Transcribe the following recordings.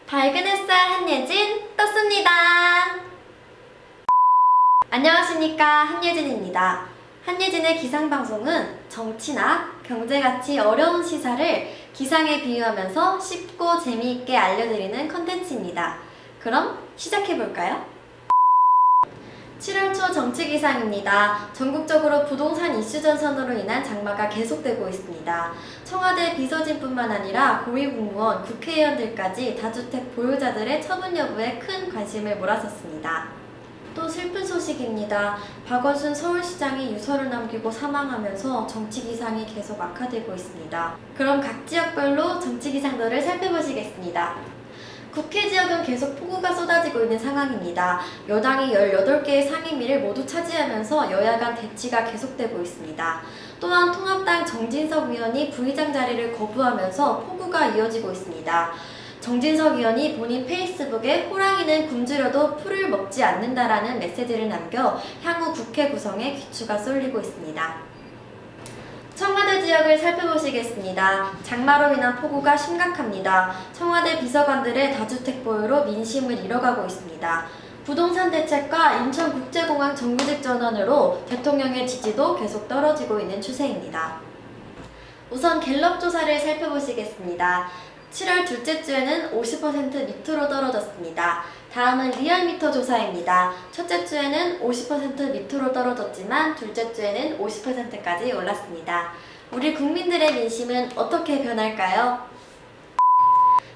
밝은 햇살 한예진 떴습니다. 안녕하십니까, 한예진입니다. 한예진의 기상방송은 정치나 경제같이 어려운 시사를 기상에 비유하면서 쉽고 재미있게 알려드리는 컨텐츠입니다. 그럼 시작해볼까요? 7월 초 정치기상입니다. 전국적으로 부동산 이슈 전선으로 인한 장마가 계속되고 있습니다. 청와대 비서진뿐만 아니라 고위공무원, 국회의원들까지 다주택 보유자들의 처분 여부에 큰 관심을 몰았었습니다. 또 슬픈 소식입니다. 박원순 서울시장이 유서를 남기고 사망하면서 정치기상이 계속 악화되고 있습니다. 그럼 각 지역별로 정치기상도를 살펴보시겠습니다. 국회 지역은 계속 폭우가 쏟아지고 있는 상황입니다. 여당이 18개의 상임위를 모두 차지하면서 여야 간 대치가 계속되고 있습니다. 또한 통합당 정진석 의원이 부의장 자리를 거부하면서 폭우가 이어지고 있습니다. 정진석 의원이 본인 페이스북에 호랑이는 굶주려도 풀을 먹지 않는다라는 메시지를 남겨 향후 국회 구성에 귀추가 쏠리고 있습니다. 청와대 지역을 살펴보시겠습니다. 장마로 인한 폭우가 심각합니다. 청와대 비서관들의 다주택 보유로 민심을 잃어가고 있습니다. 부동산 대책과 인천국제공항 정규직 전환으로 대통령의 지지도 계속 떨어지고 있는 추세입니다. 우선 갤럽 조사를 살펴보시겠습니다. 7월 둘째 주에는 50% 밑으로 떨어졌습니다. 다음은 리얼미터 조사입니다. 첫째 주에는 50% 밑으로 떨어졌지만 둘째 주에는 50%까지 올랐습니다. 우리 국민들의 민심은 어떻게 변할까요?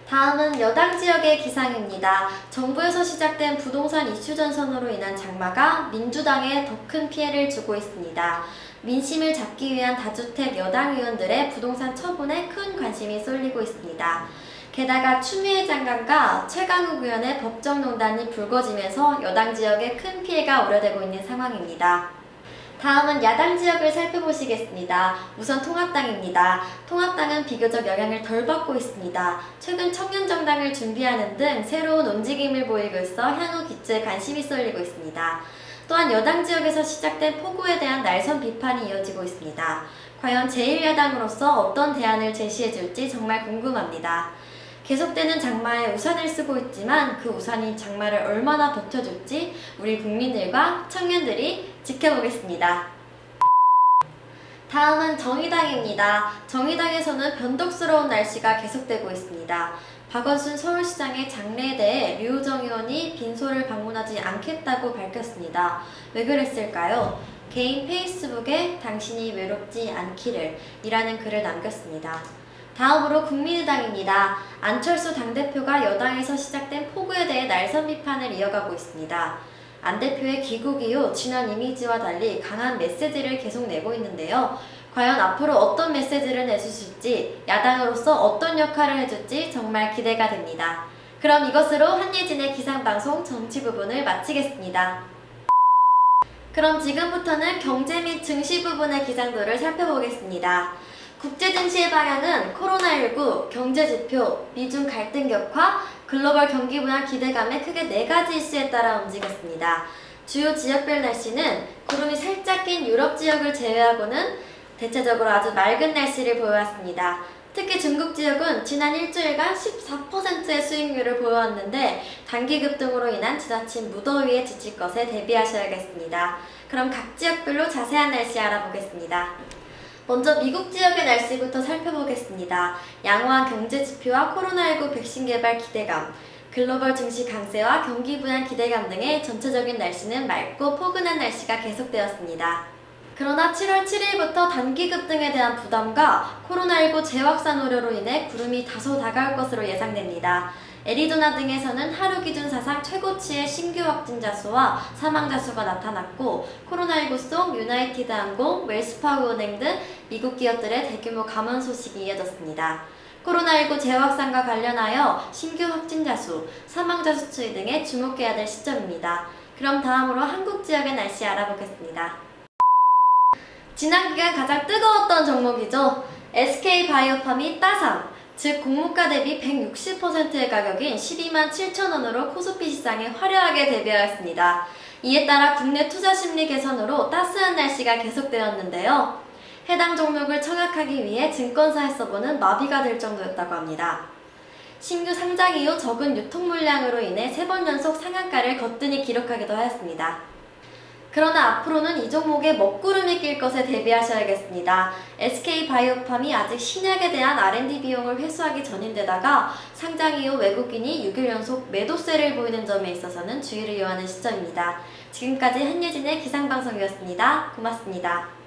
다음은 여당 지역의 기상입니다. 정부에서 시작된 부동산 이슈 전선으로 인한 장마가 민주당에 더 큰 피해를 주고 있습니다. 민심을 잡기 위한 다주택 여당 의원들의 부동산 처분에 큰 관심이 쏠리고 있습니다. 게다가 추미애 장관과 최강욱 의원의 법정농단이 불거지면서 여당 지역에 큰 피해가 우려되고 있는 상황입니다. 다음은 야당 지역을 살펴보시겠습니다. 우선 통합당입니다. 통합당은 비교적 영향을 덜 받고 있습니다. 최근 청년정당을 준비하는 등 새로운 움직임을 보이고 있어 향후 기초에 관심이 쏠리고 있습니다. 또한 여당 지역에서 시작된 폭우에 대한 날선 비판이 이어지고 있습니다. 과연 제1야당으로서 어떤 대안을 제시해줄지 정말 궁금합니다. 계속되는 장마에 우산을 쓰고 있지만 그 우산이 장마를 얼마나 버텨줄지 우리 국민들과 청년들이 지켜보겠습니다. 다음은 정의당입니다. 정의당에서는 변덕스러운 날씨가 계속되고 있습니다. 박원순 서울시장의 장례에 대해 류호정 의원이 빈소를 방문하지 않겠다고 밝혔습니다. 왜 그랬을까요? 개인 페이스북에 당신이 외롭지 않기를 이라는 글을 남겼습니다. 다음으로 국민의당입니다. 안철수 당대표가 여당에서 시작된 폭우에 대해 날선 비판을 이어가고 있습니다. 안 대표의 귀국 이후 지난 이미지와 달리 강한 메시지를 계속 내고 있는데요. 과연 앞으로 어떤 메시지를 내주실지, 야당으로서 어떤 역할을 해줄지 정말 기대가 됩니다. 그럼 이것으로 한예진의 기상방송 정치 부분을 마치겠습니다. 그럼 지금부터는 경제 및 증시 부분의 기상도를 살펴보겠습니다. 국제 증시의 방향은 코로나19, 경제지표, 미중 갈등 격화, 글로벌 경기 분야 기대감의 크게 4가지 이슈에 따라 움직였습니다. 주요 지역별 날씨는 구름이 살짝 낀 유럽 지역을 제외하고는 대체적으로 아주 맑은 날씨를 보여왔습니다. 특히 중국 지역은 지난 일주일간 14%의 수익률을 보여왔는데 단기 급등으로 인한 지나친 무더위에 지칠 것에 대비하셔야겠습니다. 그럼 각 지역별로 자세한 날씨 알아보겠습니다. 먼저 미국 지역의 날씨부터 살펴보겠습니다. 양호한 경제 지표와 코로나19 백신 개발 기대감, 글로벌 증시 강세와 경기 분야 기대감 등의 전체적인 날씨는 맑고 포근한 날씨가 계속되었습니다. 그러나 7월 7일부터 단기 급등에 대한 부담과 코로나19 재확산 우려로 인해 구름이 다소 다가올 것으로 예상됩니다. 애리조나 등에서는 하루 기준 사상 최고치의 신규 확진자 수와 사망자 수가 나타났고 코로나19 속 유나이티드 항공, 웰스파고은행 등 미국 기업들의 대규모 감원 소식이 이어졌습니다. 코로나19 재확산과 관련하여 신규 확진자 수, 사망자 수 추이 등에 주목해야 될 시점입니다. 그럼 다음으로 한국 지역의 날씨 알아보겠습니다. 지난 기간 가장 뜨거웠던 종목이죠. SK바이오팜이 따상, 즉 공모가 대비 160%의 가격인 12만 7천 원으로 코스피 시장에 화려하게 데뷔하였습니다. 이에 따라 국내 투자 심리 개선으로 따스한 날씨가 계속되었는데요. 해당 종목을 청약하기 위해 증권사에서 보는 마비가 될 정도였다고 합니다. 신규 상장 이후 적은 유통 물량으로 인해 3번 연속 상한가를 거뜬히 기록하기도 하였습니다. 그러나 앞으로는 이 종목에 먹구름이 낄 것에 대비하셔야겠습니다. SK바이오팜이 아직 신약에 대한 R&D 비용을 회수하기 전인데다가 상장 이후 외국인이 6일 연속 매도세를 보이는 점에 있어서는 주의를 요하는 시점입니다. 지금까지 한예진의 기상방송이었습니다. 고맙습니다.